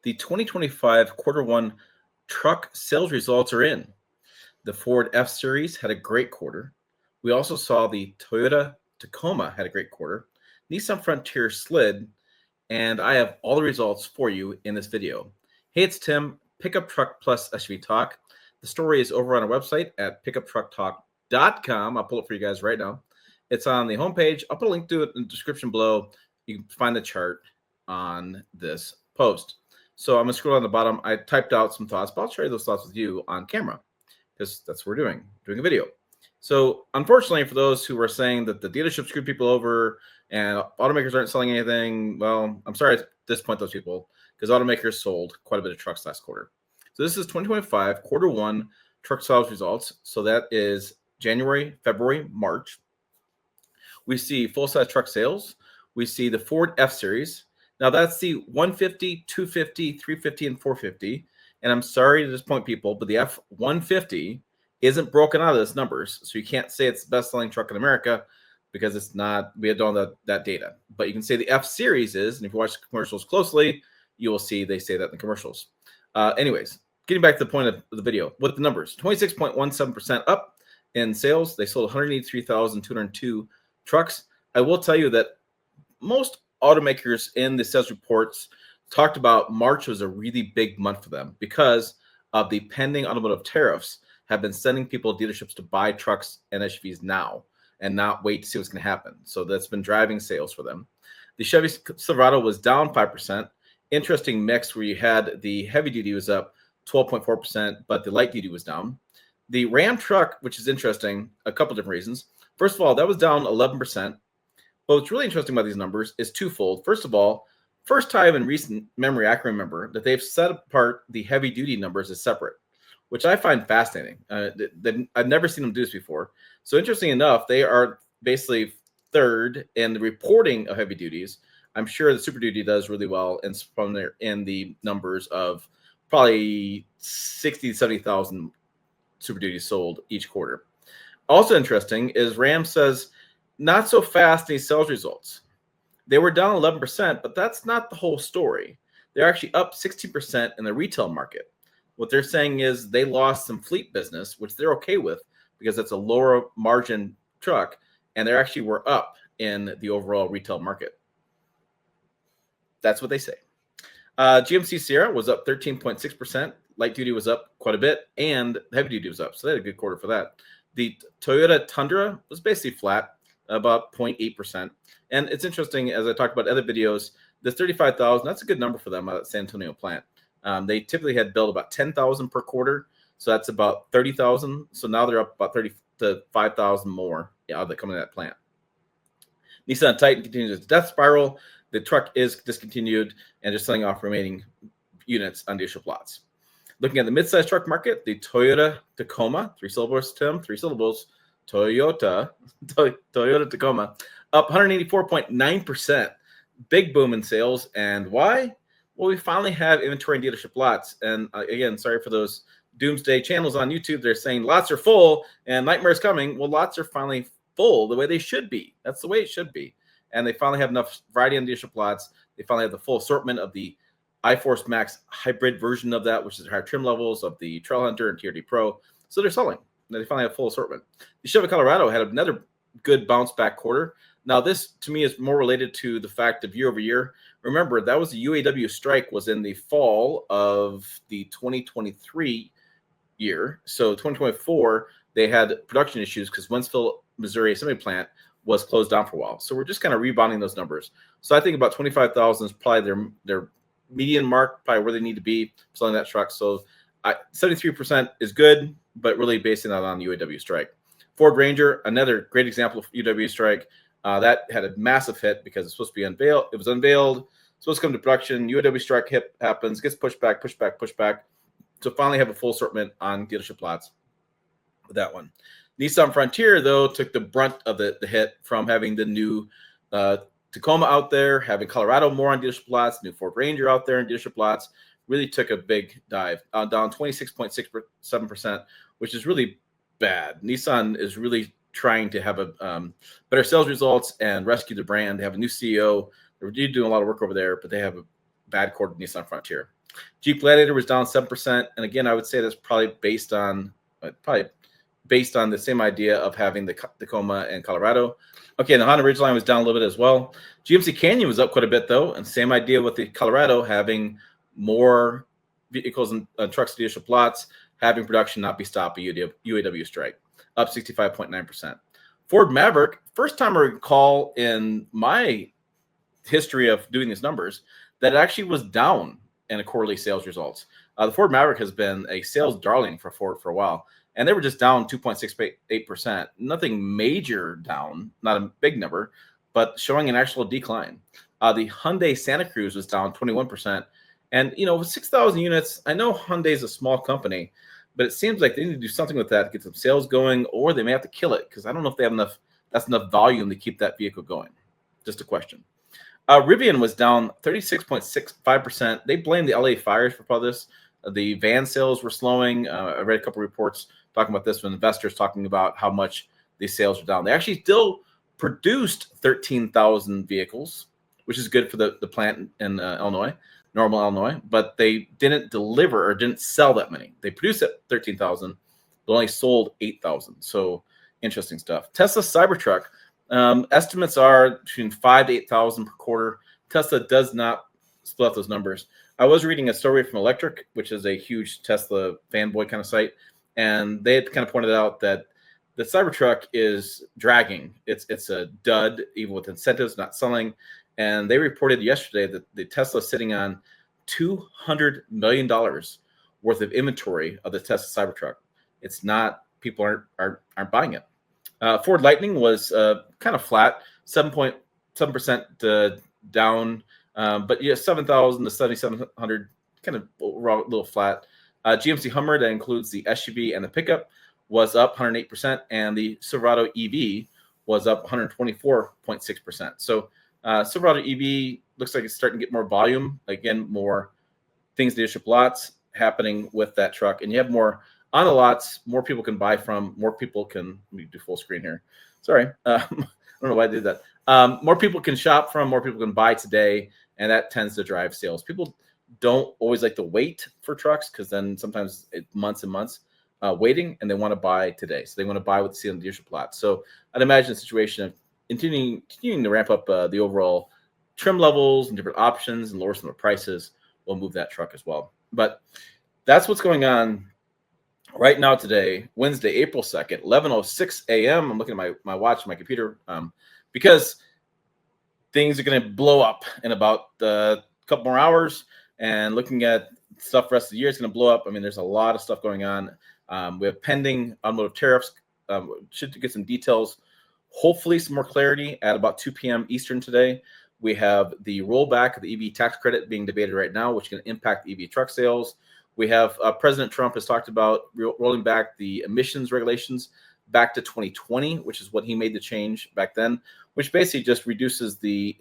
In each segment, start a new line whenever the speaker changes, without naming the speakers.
The 2025 quarter one truck sales results are in. The Ford F-Series had a great quarter. We also saw the Toyota Tacoma had a great quarter. Nissan Frontier slid, and I have all the results for you in this video. Hey, it's Tim, Pickup Truck Plus SUV Talk. The story is over on our website at pickuptrucktalk.com. I'll pull it for you guys right now. It's on the homepage. I'll put a link to it in the description below. You can find the chart on this post. So I'm going to scroll down the bottom. I typed out some thoughts, but I'll share those thoughts with you on camera because that's what we're doing a video. So unfortunately, for those who are saying that the dealership screwed people over and automakers aren't selling anything, well, I'm sorry to disappoint those people because automakers sold quite a bit of trucks last quarter. So this is 2025 quarter one truck sales results. So that is January, February, March. We see full-size truck sales. We see the Ford F-Series. Now that's the 150, 250, 350, and 450. And I'm sorry to disappoint people, but the F-150 isn't broken out of those numbers. So you can't say it's the best-selling truck in America because it's not. We don't have that data. But you can say the F-Series is, and if you watch the commercials closely, you will see they say that in the commercials. Anyways, getting back to the point of the video, with the numbers, 26.17% up in sales. They sold 183,202 trucks. I will tell you that most automakers in the sales reports talked about March was a really big month for them because of the pending automotive tariffs have been sending people to dealerships to buy trucks and SUVs now and not wait to see what's going to happen. So that's been driving sales for them. The Chevy Silverado was down 5%. Interesting mix where you had the heavy duty was up 12.4%, but the light duty was down. The Ram truck, which is interesting, a couple different reasons. First of all, that was down 11%. But what's really interesting about these numbers is twofold. First of all, first time in recent memory I can remember that they've set apart the heavy duty numbers as separate, which I find fascinating. I've never seen them do this before. So interesting enough, they are basically third in the reporting of heavy duties. I'm sure the Super Duty does really well and from there in the numbers of probably 60 to 70,000 Super Duties sold each quarter. Also interesting is Ram says not so fast in these sales results. They were down 11%, but that's not the whole story. They're actually up 16% in the retail market. What they're saying is they lost some fleet business, which they're okay with because it's a lower margin truck, and they actually were up in the overall retail market. That's what they say. GMC Sierra was up 13.6%. Light duty was up quite a bit, and heavy duty was up. So they had a good quarter for that. The Toyota Tundra was basically flat, about 0.8%. And it's interesting, as I talked about other videos, this 35,000, that's a good number for them at San Antonio plant. They typically had built about 10,000 per quarter. So that's about 30,000. So now they're up about 30 to 5,000 more that come in that plant. Nissan Titan continues its death spiral. The truck is discontinued and just selling off remaining units on dealership lots. Looking at the midsize truck market, the Toyota Tacoma, 3 syllables, Tim, 3 syllables, Toyota Tacoma, up 184.9%. Big boom in sales. And why? Well, we finally have inventory in dealership lots. And again, sorry for those doomsday channels on YouTube. They're saying lots are full and nightmare's coming. Well, lots are finally full the way they should be. That's the way it should be. And they finally have enough variety in dealership lots. They finally have the full assortment of the iForce Max hybrid version of that, which is higher trim levels of the Trailhunter and TRD Pro. So they're selling. They finally have full assortment. The Chevy Colorado had another good bounce back quarter. Now, this to me is more related to the fact of year over year. Remember, that was the UAW strike was in the fall of the 2023 year. So 2024, they had production issues because Wentzville, Missouri assembly plant was closed down for a while. So we're just kind of rebounding those numbers. So I think about 25,000 is probably their median mark, probably where they need to be selling that truck. So 73% is good, but really basing that on the UAW strike. Ford Ranger, another great example of UAW strike. That had a massive hit because it's supposed to be unveiled. It was unveiled, supposed to come to production. UAW strike happens, gets pushed back. So finally have a full assortment on dealership lots with that one. Nissan Frontier, though, took the brunt of the hit from having the new Tacoma out there, having Colorado more on dealership lots, new Ford Ranger out there in dealership lots. Really took a big dive, down 26.67%, which is really bad. Nissan is really trying to have a better sales results and rescue the brand. They have a new CEO. They're doing a lot of work over there, but they have a bad quarter Nissan Frontier. Jeep Gladiator was down 7%. And again, I would say that's probably based on the same idea of having the Tacoma and Colorado. Okay, the Honda Ridgeline was down a little bit as well. GMC Canyon was up quite a bit though, and same idea with the Colorado having more vehicles and trucks to dealership lots, having production not be stopped by UAW strike, up 65.9%. Ford Maverick, first time I recall in my history of doing these numbers, that it actually was down in a quarterly sales results. The Ford Maverick has been a sales darling for Ford for a while, and they were just down 2.68%. Nothing major down, not a big number, but showing an actual decline. The Hyundai Santa Cruz was down 21%. And, with 6,000 units, I know Hyundai is a small company, but it seems like they need to do something with that to get some sales going, or they may have to kill it because I don't know if they have that's enough volume to keep that vehicle going. Just a question. Rivian was down 36.65%. They blamed the LA fires for this. The van sales were slowing. I read a couple reports talking about this from investors talking about how much these sales are down. They actually still produced 13,000 vehicles, which is good for the plant in Normal, Illinois, but they didn't deliver or didn't sell that many. They produced 13,000, but only sold 8,000. So interesting stuff. Tesla Cybertruck. Estimates are between 5,000 to 8,000 per quarter. Tesla does not split up those numbers. I was reading a story from Electric, which is a huge Tesla fanboy kind of site, and they had kind of pointed out that the Cybertruck is dragging. It's a dud, even with incentives, not selling. And they reported yesterday that the Tesla is sitting on $200 million worth of inventory of the Tesla Cybertruck. It's not, people aren't buying it. Ford Lightning was kind of flat, 7.7% down, but yeah, 7,000 to 7,700, kind of overall a little flat. GMC Hummer, that includes the SUV and the pickup, was up 108%, and the Silverado EV was up 124.6%. So Silverado EV looks like it's starting to get more volume. Again, more things, dealership lots happening with that truck, and you have more on the lots, more people can buy from, more people can, let me do full screen here. Sorry. I don't know why I did that. More people can shop from, more people can buy today, and that tends to drive sales. People don't always like to wait for trucks because then sometimes it's months and months waiting, and they want to buy today. So they want to buy what they see on the dealership lot. So I'd imagine a situation of continuing to ramp up the overall trim levels and different options and lower some of the prices will move that truck as well. But that's what's going on right now today, Wednesday, April 2nd, 11:06 a.m. I'm looking at my watch, my computer, because things are going to blow up in about a couple more hours. And looking at stuff the rest of the year, it's going to blow up. I mean, there's a lot of stuff going on. We have pending automotive tariffs. Should get some details, hopefully some more clarity at about 2 p.m. Eastern today. We have the rollback of the EV tax credit being debated right now, which is going to impact EV truck sales. We have President Trump has talked about rolling back the emissions regulations back to 2020, which is what he made the change back then, which basically just reduces the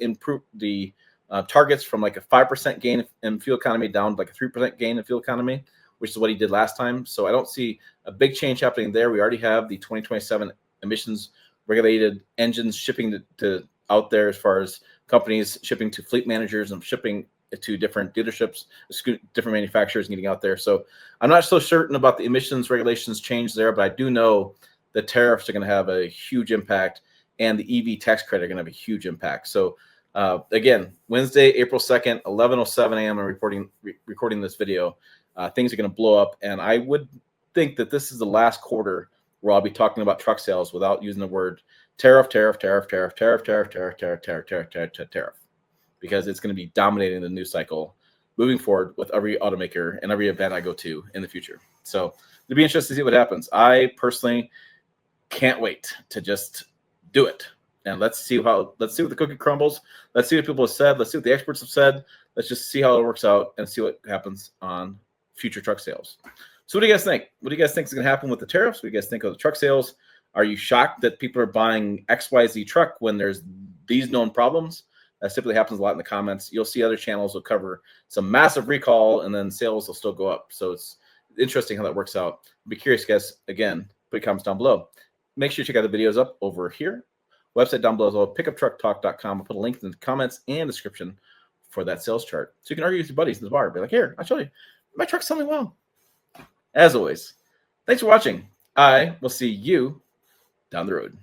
targets from like a 5% gain in fuel economy down to like a 3% gain in fuel economy, which is what he did last time. So I don't see a big change happening there. We already have the 2027 emissions regulated engines shipping to out there, as far as companies shipping to fleet managers and shipping to different dealerships, different manufacturers getting out there. So I'm not so certain about the emissions regulations change there, but I do know the tariffs are going to have a huge impact, and the EV tax credit are going to have a huge impact. So again, Wednesday, April 2nd, 11:07 a.m. I'm recording this video. Things are going to blow up, and I would think that this is the last quarter where I'll be talking about truck sales without using the word tariff, because it's going to be dominating the news cycle moving forward with every automaker and every event I go to in the future. So it'll be interesting to see what happens. I personally can't wait to just do it. And let's see what the cookie crumbles. Let's see what people have said. Let's see what the experts have said. Let's just see how it works out and see what happens on future truck sales. So what do you guys think? What do you guys think is going to happen with the tariffs? What do you guys think of the truck sales? Are you shocked that people are buying XYZ truck when there's these known problems? That typically happens a lot in the comments. You'll see other channels will cover some massive recall, and then sales will still go up. So it's interesting how that works out. I'd be curious, guys. Again, put comments down below. Make sure you check out the videos up over here. Website down below as well, pickuptrucktalk.com. I'll put a link in the comments and description for that sales chart. So you can argue with your buddies in the bar. Be like, here, I'll show you. My truck's selling well. As always, thanks for watching. I will see you down the road.